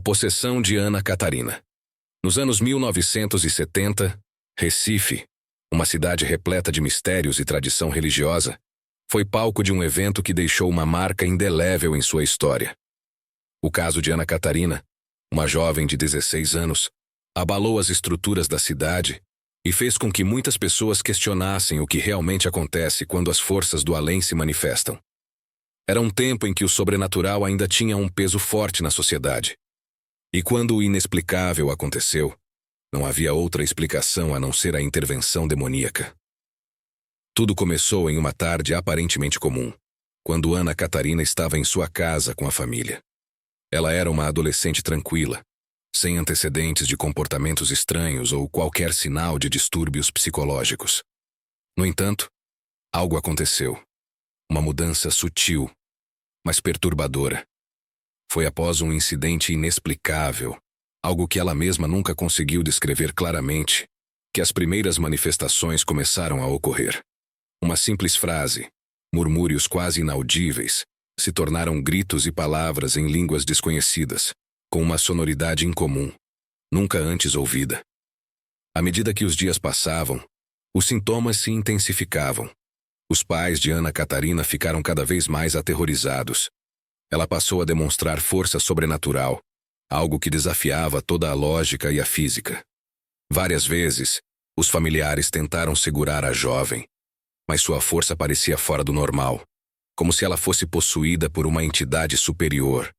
possessão de Ana Catarina. Nos anos 1970, Recife, uma cidade repleta de mistérios e tradição religiosa, foi palco de um evento que deixou uma marca indelével em sua história. O caso de Ana Catarina, uma jovem de 16 anos, abalou as estruturas da cidade e fez com que muitas pessoas questionassem o que realmente acontece quando as forças do além se manifestam. Era um tempo em que o sobrenatural ainda tinha um peso forte na sociedade. E quando o inexplicável aconteceu, não havia outra explicação a não ser a intervenção demoníaca. Tudo começou em uma tarde aparentemente comum, quando Ana Catarina estava em sua casa com a família. Ela era uma adolescente tranquila, sem antecedentes de comportamentos estranhos ou qualquer sinal de distúrbios psicológicos. No entanto, algo aconteceu. Uma mudança sutil, mas perturbadora. Foi após um incidente inexplicável, algo que ela mesma nunca conseguiu descrever claramente, que as primeiras manifestações começaram a ocorrer. Uma simples frase, murmúrios quase inaudíveis, se tornaram gritos e palavras em línguas desconhecidas, com uma sonoridade incomum, nunca antes ouvida. À medida que os dias passavam, os sintomas se intensificavam. Os pais de Ana Catarina ficaram cada vez mais aterrorizados. Ela passou a demonstrar força sobrenatural, algo que desafiava toda a lógica e a física. Várias vezes, os familiares tentaram segurar a jovem, mas sua força parecia fora do normal, como se ela fosse possuída por uma entidade superior,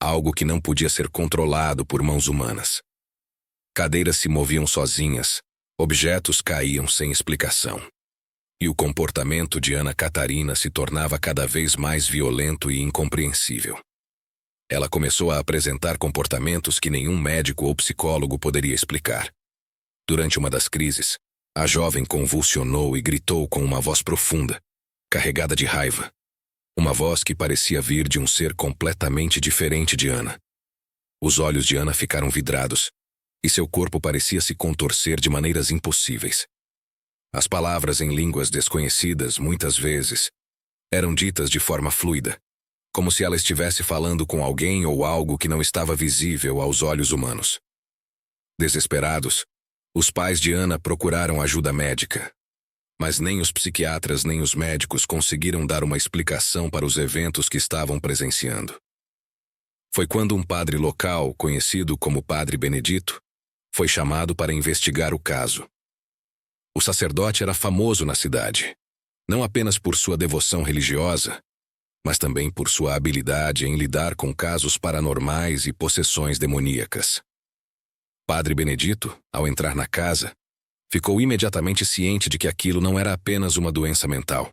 algo que não podia ser controlado por mãos humanas. Cadeiras se moviam sozinhas, objetos caíam sem explicação. E o comportamento de Ana Catarina se tornava cada vez mais violento e incompreensível. Ela começou a apresentar comportamentos que nenhum médico ou psicólogo poderia explicar. Durante uma das crises, a jovem convulsionou e gritou com uma voz profunda, carregada de raiva. Uma voz que parecia vir de um ser completamente diferente de Ana. Os olhos de Ana ficaram vidrados, e seu corpo parecia se contorcer de maneiras impossíveis. As palavras em línguas desconhecidas, muitas vezes, eram ditas de forma fluida, como se ela estivesse falando com alguém ou algo que não estava visível aos olhos humanos. Desesperados, os pais de Ana procuraram ajuda médica, mas nem os psiquiatras nem os médicos conseguiram dar uma explicação para os eventos que estavam presenciando. Foi quando um padre local, conhecido como Padre Benedito, foi chamado para investigar o caso. O sacerdote era famoso na cidade, não apenas por sua devoção religiosa, mas também por sua habilidade em lidar com casos paranormais e possessões demoníacas. Padre Benedito, ao entrar na casa, ficou imediatamente ciente de que aquilo não era apenas uma doença mental.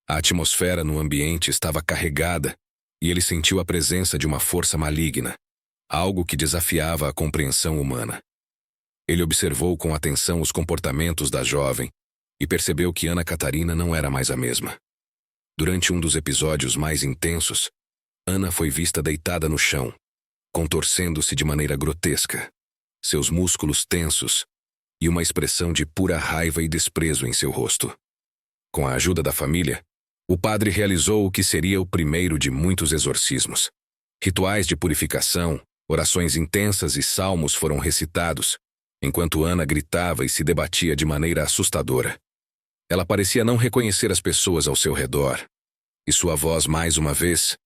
A atmosfera no ambiente estava carregada e ele sentiu a presença de uma força maligna, algo que desafiava a compreensão humana. Ele observou com atenção os comportamentos da jovem e percebeu que Ana Catarina não era mais a mesma. Durante um dos episódios mais intensos, Ana foi vista deitada no chão, contorcendo-se de maneira grotesca, seus músculos tensos e uma expressão de pura raiva e desprezo em seu rosto. Com a ajuda da família, o padre realizou o que seria o primeiro de muitos exorcismos. Rituais de purificação, orações intensas e salmos foram recitados, enquanto Ana gritava e se debatia de maneira assustadora. Ela parecia não reconhecer as pessoas ao seu redor, e sua voz, mais uma vez,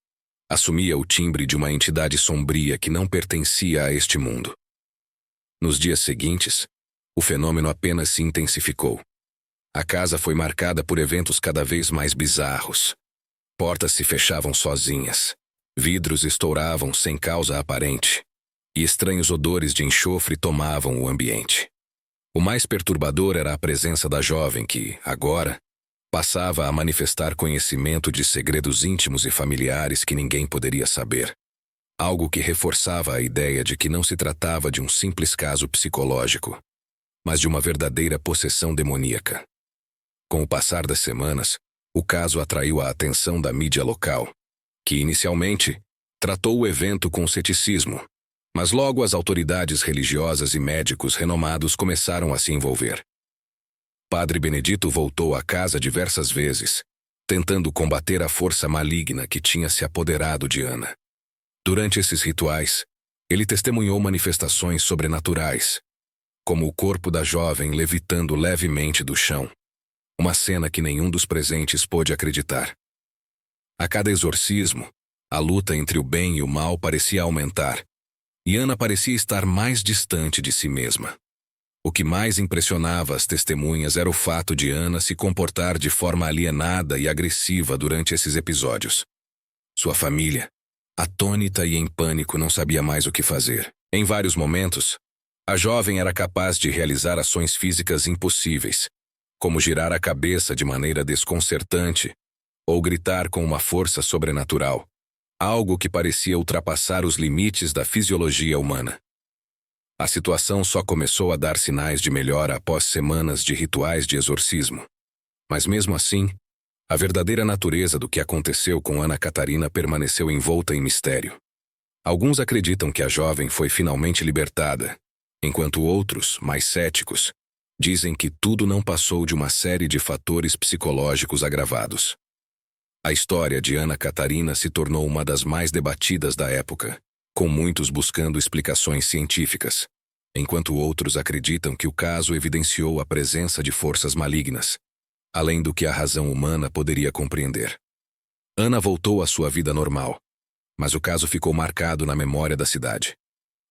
assumia o timbre de uma entidade sombria que não pertencia a este mundo. Nos dias seguintes, o fenômeno apenas se intensificou. A casa foi marcada por eventos cada vez mais bizarros. Portas se fechavam sozinhas, vidros estouravam sem causa aparente, e estranhos odores de enxofre tomavam o ambiente. O mais perturbador era a presença da jovem que, agora, passava a manifestar conhecimento de segredos íntimos e familiares que ninguém poderia saber. Algo que reforçava a ideia de que não se tratava de um simples caso psicológico, mas de uma verdadeira possessão demoníaca. Com o passar das semanas, o caso atraiu a atenção da mídia local, que inicialmente tratou o evento com ceticismo, mas logo as autoridades religiosas e médicos renomados começaram a se envolver. Padre Benedito voltou à casa diversas vezes, tentando combater a força maligna que tinha se apoderado de Ana. Durante esses rituais, Ele testemunhou manifestações sobrenaturais, como o corpo da jovem levitando levemente do chão, uma cena que nenhum dos presentes pôde acreditar. A cada exorcismo, a luta entre o bem e o mal parecia aumentar, e Ana parecia estar mais distante de si mesma. O que mais impressionava as testemunhas era o fato de Ana se comportar de forma alienada e agressiva durante esses episódios. Sua família, atônita e em pânico, não sabia mais o que fazer. Em vários momentos, a jovem era capaz de realizar ações físicas impossíveis, como girar a cabeça de maneira desconcertante ou gritar com uma força sobrenatural, algo que parecia ultrapassar os limites da fisiologia humana. A situação só começou a dar sinais de melhora após semanas de rituais de exorcismo. Mas mesmo assim, a verdadeira natureza do que aconteceu com Ana Catarina permaneceu envolta em mistério. Alguns acreditam que a jovem foi finalmente libertada, enquanto outros, mais céticos, dizem que tudo não passou de uma série de fatores psicológicos agravados. A história de Ana Catarina se tornou uma das mais debatidas da época, com muitos buscando explicações científicas, enquanto outros acreditam que o caso evidenciou a presença de forças malignas, além do que a razão humana poderia compreender. Ana voltou à sua vida normal, mas o caso ficou marcado na memória da cidade.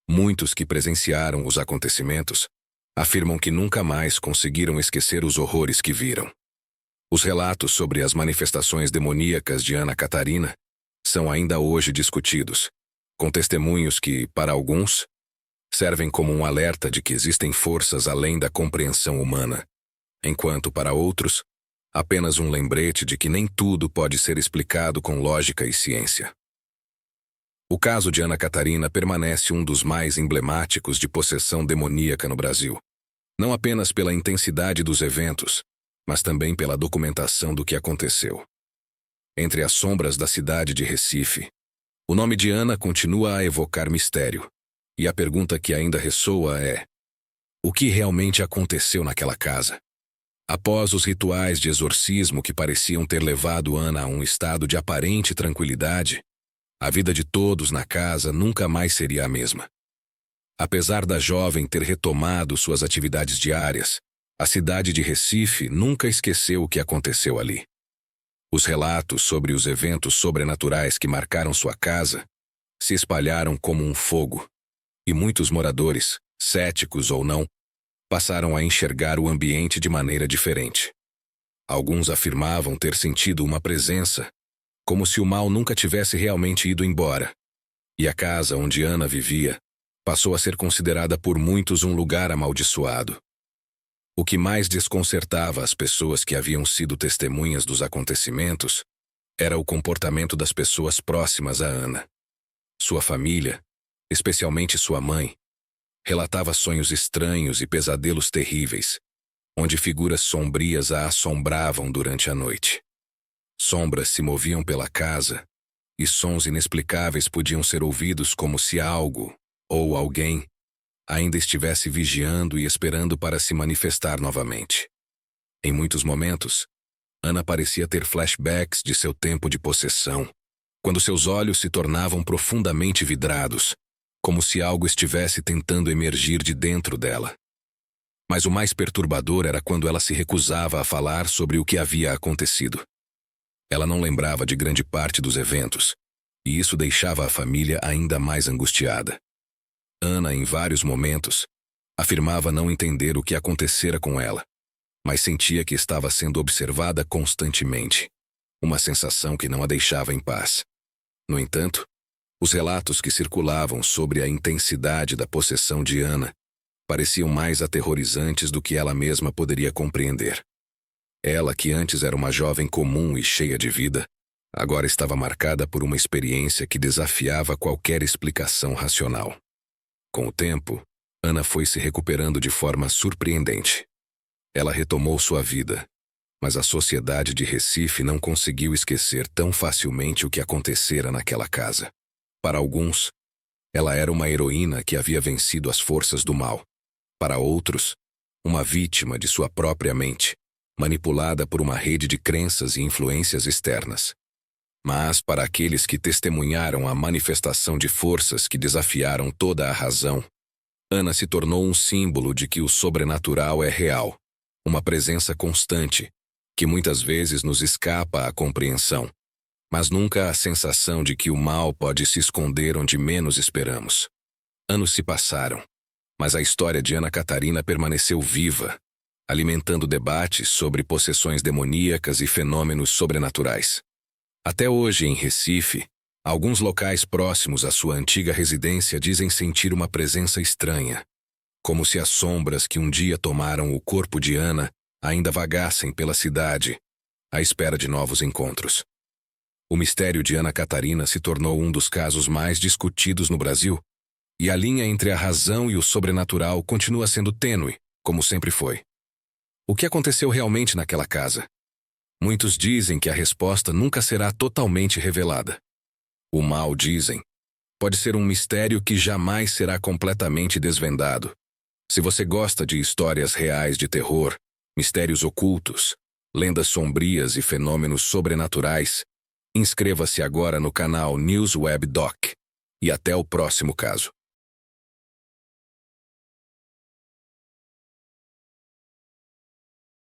Muitos que presenciaram os acontecimentos afirmam que nunca mais conseguiram esquecer os horrores que viram. Os relatos sobre as manifestações demoníacas de Ana Catarina são ainda hoje discutidos, com testemunhos que, para alguns, servem como um alerta de que existem forças além da compreensão humana, enquanto para outros, apenas um lembrete de que nem tudo pode ser explicado com lógica e ciência. O caso de Ana Catarina permanece um dos mais emblemáticos de possessão demoníaca no Brasil, não apenas pela intensidade dos eventos, mas também pela documentação do que aconteceu. Entre as sombras da cidade de Recife, o nome de Ana continua a evocar mistério, e a pergunta que ainda ressoa é: o que realmente aconteceu naquela casa? Após os rituais de exorcismo que pareciam ter levado Ana a um estado de aparente tranquilidade, a vida de todos na casa nunca mais seria a mesma. Apesar da jovem ter retomado suas atividades diárias, a cidade de Recife nunca esqueceu o que aconteceu ali. Os relatos sobre os eventos sobrenaturais que marcaram sua casa se espalharam como um fogo, e muitos moradores, céticos ou não, passaram a enxergar o ambiente de maneira diferente. Alguns afirmavam ter sentido uma presença, como se o mal nunca tivesse realmente ido embora, e a casa onde Ana vivia passou a ser considerada por muitos um lugar amaldiçoado. O que mais desconcertava as pessoas que haviam sido testemunhas dos acontecimentos era o comportamento das pessoas próximas a Ana. Sua família, especialmente sua mãe, relatava sonhos estranhos e pesadelos terríveis, onde figuras sombrias a assombravam durante a noite. Sombras se moviam pela casa, e sons inexplicáveis podiam ser ouvidos como se algo, ou alguém, ainda estivesse vigiando e esperando para se manifestar novamente. Em muitos momentos, Ana parecia ter flashbacks de seu tempo de possessão, quando seus olhos se tornavam profundamente vidrados, como se algo estivesse tentando emergir de dentro dela. Mas o mais perturbador era quando ela se recusava a falar sobre o que havia acontecido. Ela não lembrava de grande parte dos eventos, e isso deixava a família ainda mais angustiada. Ana, em vários momentos, afirmava não entender o que acontecera com ela, mas sentia que estava sendo observada constantemente, uma sensação que não a deixava em paz. No entanto, os relatos que circulavam sobre a intensidade da possessão de Ana pareciam mais aterrorizantes do que ela mesma poderia compreender. Ela, que antes era uma jovem comum e cheia de vida, agora estava marcada por uma experiência que desafiava qualquer explicação racional. Com o tempo, Ana foi se recuperando de forma surpreendente. Ela retomou sua vida, mas a sociedade de Recife não conseguiu esquecer tão facilmente o que acontecera naquela casa. Para alguns, ela era uma heroína que havia vencido as forças do mal. Para outros, uma vítima de sua própria mente, manipulada por uma rede de crenças e influências externas. Mas, para aqueles que testemunharam a manifestação de forças que desafiaram toda a razão, Ana se tornou um símbolo de que o sobrenatural é real, uma presença constante, que muitas vezes nos escapa à compreensão, mas nunca a sensação de que o mal pode se esconder onde menos esperamos. Anos se passaram, mas a história de Ana Catarina permaneceu viva, alimentando debates sobre possessões demoníacas e fenômenos sobrenaturais. Até hoje, em Recife, alguns locais próximos à sua antiga residência dizem sentir uma presença estranha, como se as sombras que um dia tomaram o corpo de Ana ainda vagassem pela cidade, à espera de novos encontros. O mistério de Ana Catarina se tornou um dos casos mais discutidos no Brasil, e a linha entre a razão e o sobrenatural continua sendo tênue, como sempre foi. O que aconteceu realmente naquela casa? Muitos dizem que a resposta nunca será totalmente revelada. O mal, dizem, pode ser um mistério que jamais será completamente desvendado. Se você gosta de histórias reais de terror, mistérios ocultos, lendas sombrias e fenômenos sobrenaturais, inscreva-se agora no canal News Web Doc. E até o próximo caso.